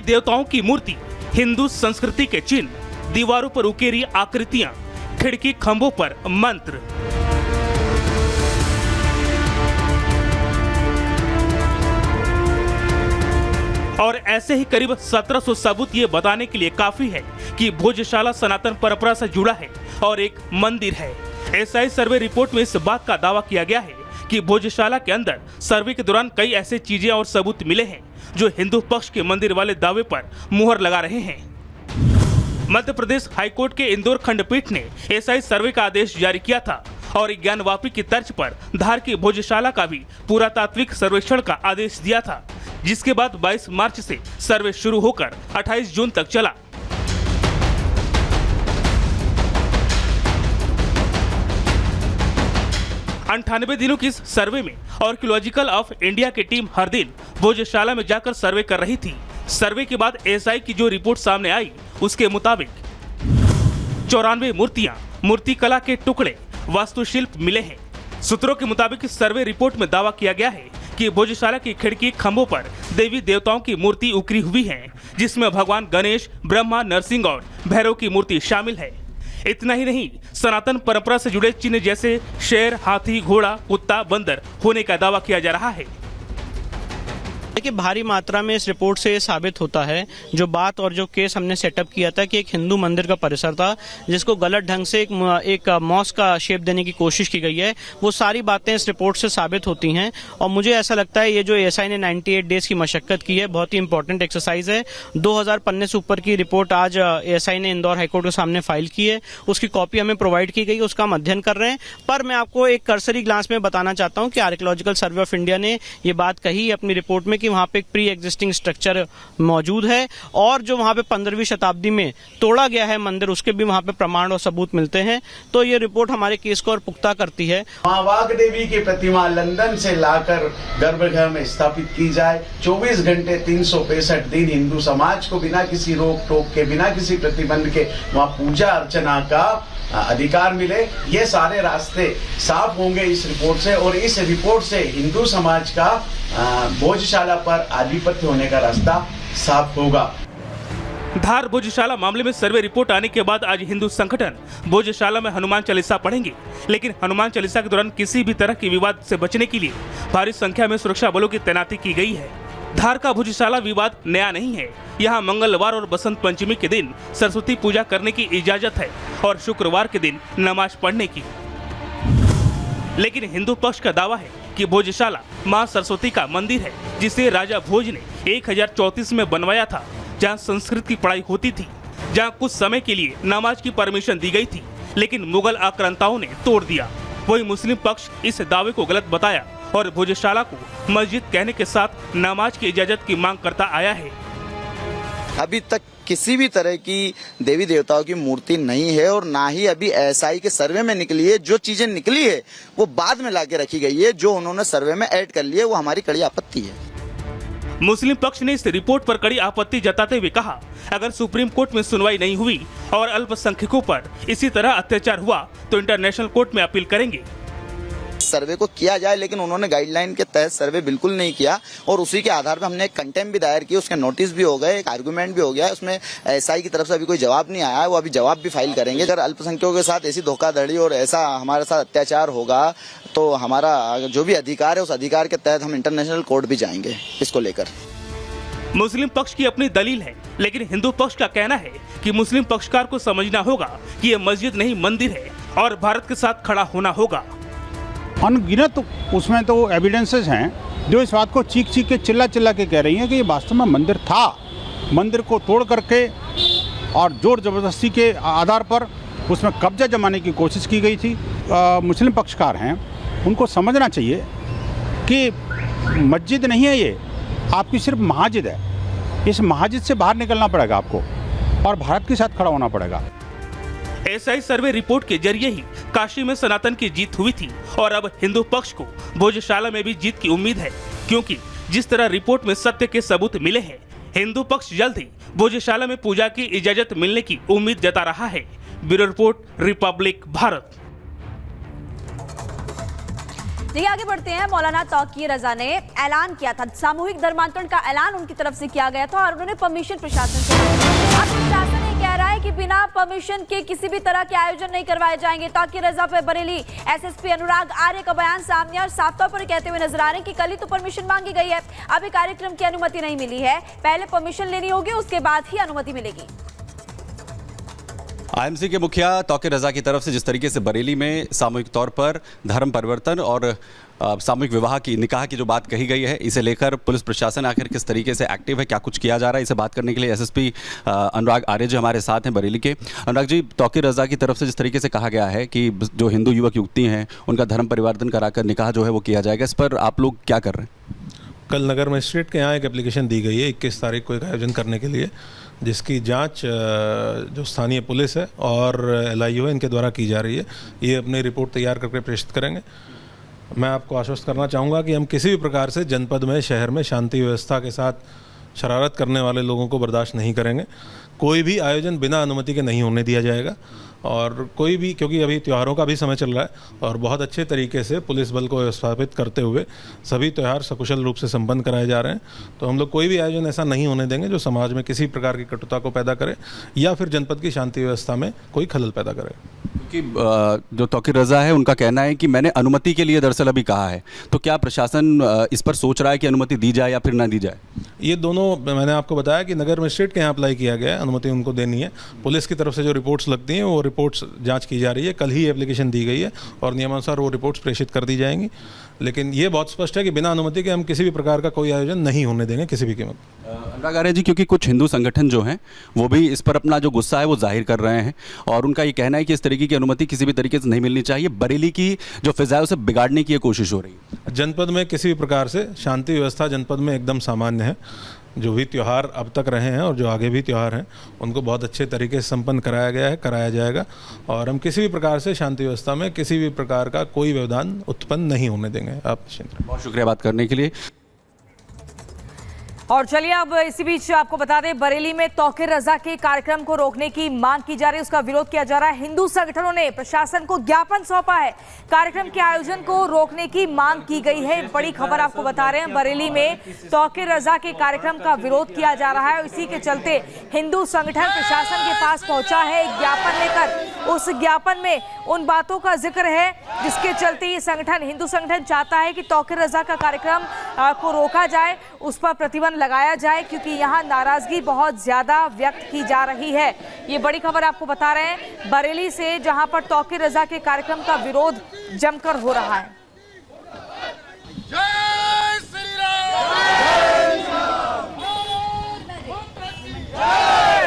देवताओं की मूर्ति, हिंदू संस्कृति के चिन्ह, दीवारों पर उकेरी आकृतियां, खिड़की खंभों पर मंत्र। और ऐसे ही करीब 1700 सबूत ये बताने के लिए काफी है कि भोजशाला सनातन परंपरा से जुड़ा है और एक मंदिर है। एसआई सर्वे रिपोर्ट में इस बात का दावा किया गया है कि भोजशाला के अंदर सर्वे के दौरान कई ऐसे चीजें और सबूत मिले हैं जो हिंदू पक्ष के मंदिर वाले दावे पर मुहर लगा रहे हैं। मध्य प्रदेश हाईकोर्ट के इंदौर खंडपीठ ने एसआई सर्वे का आदेश जारी किया था और ज्ञानवापी की तर्ज पर धार की भोजशाला का भी पुरातात्विक सर्वेक्षण का आदेश दिया था, जिसके बाद 22 मार्च से सर्वे शुरू होकर 28 जून तक चला। अंठानवे दिनों की इस सर्वे में आर्कियोलॉजिकल ऑफ इंडिया की टीम हर दिन भोजशाला में जाकर सर्वे कर रही थी। सर्वे के बाद एसआई की जो रिपोर्ट सामने आई उसके मुताबिक 94 मूर्तियां, मूर्तिकला के टुकड़े, वास्तुशिल्प मिले हैं। सूत्रों के मुताबिक सर्वे रिपोर्ट में दावा किया गया है कि भोजशाला की खिड़की खंभों पर देवी देवताओं की मूर्ति उकरी हुई है, जिसमें भगवान गणेश, ब्रह्मा, नरसिंह और भैरव की मूर्ति शामिल है। इतना ही नहीं, सनातन परंपरा से जुड़े चिन्ह जैसे शेर, हाथी, घोड़ा, कुत्ता, बंदर होने का दावा किया जा रहा है। देखिए, भारी मात्रा में इस रिपोर्ट से ये साबित होता है जो बात और जो केस हमने सेटअप किया था कि एक हिंदू मंदिर का परिसर था जिसको गलत ढंग से एक मॉस्क का शेप देने की कोशिश की गई है, वो सारी बातें इस रिपोर्ट से साबित होती हैं। और मुझे ऐसा लगता है ये जो एसआई ने 98 डेज की मशक्कत की है, बहुत ही इंपॉर्टेंट एक्सरसाइज है। 2000 पन्ने से ऊपर की रिपोर्ट आज एसआई ने इंदौर हाईकोर्ट के सामने फाइल की है, उसकी कॉपी हमें प्रोवाइड की गई, उसका हम अध्ययन कर रहे हैं। पर मैं आपको एक कर्सरी ग्लांस में बताना चाहता हूँ कि आर्कियोलॉजिकल सर्वे ऑफ इंडिया ने ये बात कही अपनी रिपोर्ट में कि वहाँ पे एक प्री एग्जिस्टिंग स्ट्रक्चर मौजूद है और जो वहाँ पे 15वीं शताब्दी में तोड़ा गया है मंदिर, उसके भी वहाँ पे प्रमाण और सबूत मिलते हैं। तो ये रिपोर्ट हमारे केस को और पुख्ता करती है। मां वाग देवी की प्रतिमा लंदन से लाकर गर्भगृह में स्थापित की जाए, 24 घंटे 365 दिन हिंदू समाज को बिना किसी रोक टोक के, बिना किसी प्रतिबंध के वहाँ पूजा अर्चना का अधिकार मिले, ये सारे रास्ते साफ होंगे इस रिपोर्ट से। और इस रिपोर्ट से हिंदू समाज का भोजशाला पर आधिपत्य होने का रास्ता साफ होगा। धार भोजशाला मामले में सर्वे रिपोर्ट आने के बाद आज हिंदू संगठन भोजशाला में हनुमान चालीसा पढ़ेंगे, लेकिन हनुमान चालीसा के दौरान किसी भी तरह के विवाद से बचने के लिए भारी संख्या में सुरक्षा बलों की तैनाती की गई है। धार का भोजशाला विवाद नया नहीं है। यहाँ मंगलवार और बसंत पंचमी के दिन सरस्वती पूजा करने की इजाजत है और शुक्रवार के दिन नमाज पढ़ने की। लेकिन हिंदू पक्ष का दावा है कि भोजशाला मां सरस्वती का मंदिर है, जिसे राजा भोज ने 1034 में बनवाया था, जहां संस्कृत की पढ़ाई होती थी, जहां कुछ समय के लिए नमाज की परमिशन दी गई थी, लेकिन मुगल आक्रांताओं ने तोड़ दिया। वही मुस्लिम पक्ष इस दावे को गलत बताया और भोजशाला को मस्जिद कहने के साथ नमाज की इजाजत की मांग करता आया है। अभी तक किसी भी तरह की देवी देवताओं की मूर्ति नहीं है और ना ही अभी एसआई के सर्वे में निकली है। जो चीजें निकली है वो बाद में लाके रखी गई है, जो उन्होंने सर्वे में ऐड कर लिया, वो हमारी कड़ी आपत्ति है। मुस्लिम पक्ष ने इस रिपोर्ट पर कड़ी आपत्ति जताते हुए कहा, अगर सुप्रीम कोर्ट में सुनवाई नहीं हुई और अल्पसंख्यकों पर इसी तरह अत्याचार हुआ तो इंटरनेशनल कोर्ट में अपील करेंगे। सर्वे को किया जाए, लेकिन उन्होंने गाइडलाइन के तहत सर्वे बिल्कुल नहीं किया और उसी के आधार पर हमने एक कंटेम्प्ट भी दायर की, उसके नोटिस भी हो गए, एक आर्गुमेंट भी हो गया। उसमें एसआई की तरफ से अभी कोई जवाब नहीं आया है, वो अभी जवाब भी फाइल करेंगे। अगर अल्पसंख्यकों के साथ ऐसी धोखाधड़ी और ऐसा हमारे साथ अत्याचार होगा तो हमारा जो भी अधिकार है उस अधिकार के तहत हम इंटरनेशनल कोर्ट भी जाएंगे इसको लेकर। मुस्लिम पक्ष की अपनी दलील है, लेकिन हिंदू पक्ष का कहना है कि मुस्लिम पक्षकार को समझना होगा कि ये मस्जिद नहीं मंदिर है और भारत के साथ खड़ा होना होगा। अनगिनत उसमें तो एविडेंसेस हैं जो इस बात को चीख चीख के चिल्ला चिल्ला के कह रही हैं कि ये वास्तव में मंदिर था। मंदिर को तोड़ करके और जोर जबरदस्ती के आधार पर उसमें कब्जा जमाने की कोशिश की गई थी। मुस्लिम पक्षकार हैं, उनको समझना चाहिए कि मस्जिद नहीं है ये, आपकी सिर्फ महाजिद है। इस महाजिद से बाहर निकलना पड़ेगा आपको और भारत के साथ खड़ा होना पड़ेगा। एसआई सर्वे रिपोर्ट के जरिए ही काशी में सनातन की जीत हुई थी और अब हिंदू पक्ष को भोजशाला में भी जीत की उम्मीद है, क्योंकि जिस तरह रिपोर्ट में सत्य के सबूत मिले हैं, हिंदू पक्ष जल्द ही भोजशाला में पूजा की इजाजत मिलने की उम्मीद जता रहा है। Bureau report, Republic Bharat. देखिए आगे बढ़ते हैं। मौलाना तौकीर रजा ने ऐलान किया था, सामूहिक धर्मांतरण का ऐलान उनकी तरफ से किया गया था और उन्होंने परमिशन प्रशासन से। अब प्रशासन ये कह रहा है कि बिना परमिशन के किसी भी तरह के आयोजन नहीं करवाए जाएंगे। तौकीर रजा पे बरेली एसएसपी अनुराग आर्य का बयान सामने और साफ तौर पर कहते हुए नजर आ रहे हैं कि कल ही तो परमिशन मांगी गई है, अभी कार्यक्रम की अनुमति नहीं मिली है, पहले परमिशन लेनी होगी उसके बाद ही अनुमति मिलेगी। आईएमसी के मुखिया तौकीर रजा की तरफ से जिस तरीके से बरेली में सामूहिक तौर पर धर्म परिवर्तन और सामूहिक विवाह की निकाह की जो बात कही गई है, इसे लेकर पुलिस प्रशासन आखिर किस तरीके से एक्टिव है, क्या कुछ किया जा रहा है, इसे बात करने के लिए एसएसपी अनुराग आर्य जी हमारे साथ हैं बरेली के। अनुराग जी, तौकीर रजा की तरफ से जिस तरीके से कहा गया है कि जो हिंदू युवक युवती हैं उनका धर्म परिवर्तन कराकर निकाह जो है वो किया जाएगा, इस पर आप लोग क्या कर रहे हैं? कल नगर मजिस्ट्रेट के यहाँ एक एप्लीकेशन दी गई है 21 तारीख को एक आयोजन करने के लिए, जिसकी जांच जो स्थानीय पुलिस है और LIU है इनके द्वारा की जा रही है। ये अपनी रिपोर्ट तैयार करके प्रेषित करेंगे। मैं आपको आश्वस्त करना चाहूँगा कि हम किसी भी प्रकार से जनपद में, शहर में शांति व्यवस्था के साथ शरारत करने वाले लोगों को बर्दाश्त नहीं करेंगे। कोई भी आयोजन बिना अनुमति के नहीं होने दिया जाएगा और कोई भी, क्योंकि अभी त्योहारों का भी समय चल रहा है और बहुत अच्छे तरीके से पुलिस बल को व्यवस्थापित करते हुए सभी त्यौहार सकुशल रूप से संपन्न कराए जा रहे हैं। तो हम लोग कोई भी आयोजन ऐसा नहीं होने देंगे जो समाज में किसी प्रकार की कटुता को पैदा करे या फिर जनपद की शांति व्यवस्था में कोई खलल पैदा करे। क्योंकि जो तौकीर रजा है उनका कहना है कि मैंने अनुमति के लिए दरअसल अभी कहा है, तो क्या प्रशासन इस पर सोच रहा है कि अनुमति दी जाए या फिर ना दी जाए? ये दोनों, मैंने आपको बताया कि नगर मजिस्ट्रेट के यहाँ अप्लाई किया गया है, अनुमति उनको देनी है। पुलिस की तरफ से जो रिपोर्ट्स लगती हैं वो रिपोर्ट्स जांच की जा रही है। कल ही एप्लीकेशन दी गई है और नियमानुसार वो रिपोर्ट्स प्रेषित कर दी जाएंगी। लेकिन ये बहुत स्पष्ट है कि बिना अनुमति के हम किसी भी प्रकार का कोई आयोजन नहीं होने देंगे किसी भी कीमत। अनुराग आर्य जी, क्योंकि कुछ हिंदू संगठन जो हैं वो भी इस पर अपना जो गुस्सा है वो जाहिर कर रहे हैं और उनका ये कहना है कि इस तरीके की अनुमति किसी भी तरीके से नहीं मिलनी चाहिए, बरेली की जो फिजा है उसे बिगाड़ने की कोशिश हो रही है। जनपद में किसी भी प्रकार से शांति व्यवस्था जनपद में एकदम सामान्य है। जो भी त्यौहार अब तक रहे हैं और जो आगे भी त्यौहार हैं उनको बहुत अच्छे तरीके से संपन्न कराया गया है, कराया जाएगा और हम किसी भी प्रकार से शांति व्यवस्था में किसी भी प्रकार का कोई व्यवधान उत्पन्न नहीं होने देंगे। आप बहुत शुक्रिया बात करने के लिए। और चलिए अब इसी बीच आपको बता दें, बरेली में तौकीर रजा के कार्यक्रम को रोकने की मांग की जा रही है, उसका विरोध किया जा रहा है। हिंदू संगठनों ने प्रशासन को ज्ञापन सौंपा है, कार्यक्रम के आयोजन को रोकने की मांग की गई है। बड़ी खबर आपको बता रहे हैं, बरेली में तौकीर रजा के कार्यक्रम का विरोध किया जा रहा है। इसी के चलते हिंदू संगठन प्रशासन के पास पहुंचा है एक ज्ञापन लेकर। उस ज्ञापन में उन बातों का जिक्र है जिसके चलते ये संगठन, हिंदू संगठन चाहता है कि तौकीर रजा का कार्यक्रम को रोका जाए, उस पर प्रतिबंध लगाया जाए, क्योंकि यहाँ नाराजगी बहुत ज्यादा व्यक्त की जा रही है। ये बड़ी खबर आपको बता रहे हैं बरेली से, जहां पर तौकीर रजा के कार्यक्रम का विरोध जमकर हो रहा है।